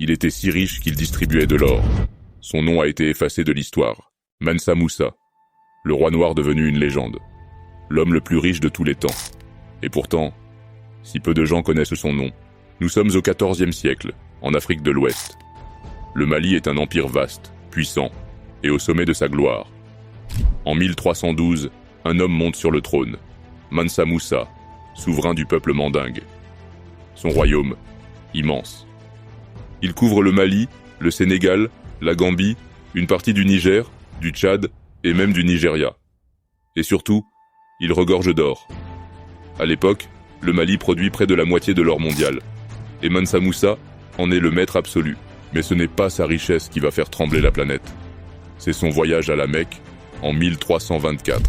Il était si riche qu'il distribuait de l'or. Son nom a été effacé de l'histoire. Mansa Moussa, le roi noir devenu une légende. L'homme le plus riche de tous les temps. Et pourtant, si peu de gens connaissent son nom. Nous sommes au XIVe siècle, en Afrique de l'Ouest. Le Mali est un empire vaste, puissant, et au sommet de sa gloire. En 1312, un homme monte sur le trône, Mansa Moussa, souverain du peuple mandingue. Son royaume, immense. Il couvre le Mali, le Sénégal, la Gambie, une partie du Niger, du Tchad et même du Nigeria. Et surtout, il regorge d'or. À l'époque, le Mali produit près de la moitié de l'or mondial. Et Mansa Moussa en est le maître absolu. Mais ce n'est pas sa richesse qui va faire trembler la planète. C'est son voyage à la Mecque en 1324.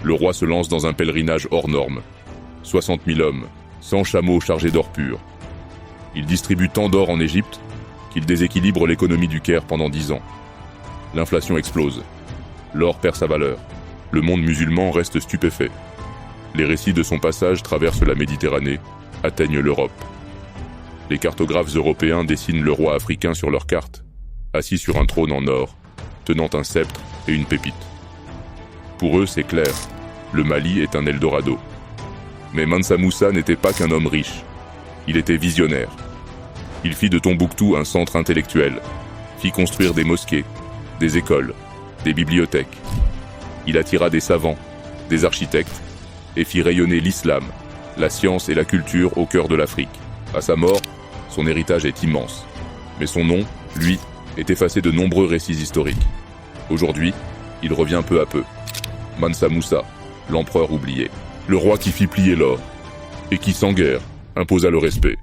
Le roi se lance dans un pèlerinage hors norme. 60 000 hommes, 100 chameaux chargés d'or pur. Il distribue tant d'or en Égypte qu'il déséquilibre l'économie du Caire pendant 10 ans. L'inflation explose. L'or perd sa valeur. Le monde musulman reste stupéfait. Les récits de son passage traversent la Méditerranée, atteignent l'Europe. Les cartographes européens dessinent le roi africain sur leurs cartes, assis sur un trône en or, tenant un sceptre et une pépite. Pour eux, c'est clair, le Mali est un Eldorado. Mais Mansa Moussa n'était pas qu'un homme riche, il était visionnaire. Il fit de Tombouctou un centre intellectuel, fit construire des mosquées, des écoles, des bibliothèques. Il attira des savants, des architectes, et fit rayonner l'islam, la science et la culture au cœur de l'Afrique. À sa mort, son héritage est immense. Mais son nom, lui, est effacé de nombreux récits historiques. Aujourd'hui, il revient peu à peu. Mansa Moussa, l'empereur oublié, le roi qui fit plier l'or, et qui sans guerre imposa le respect.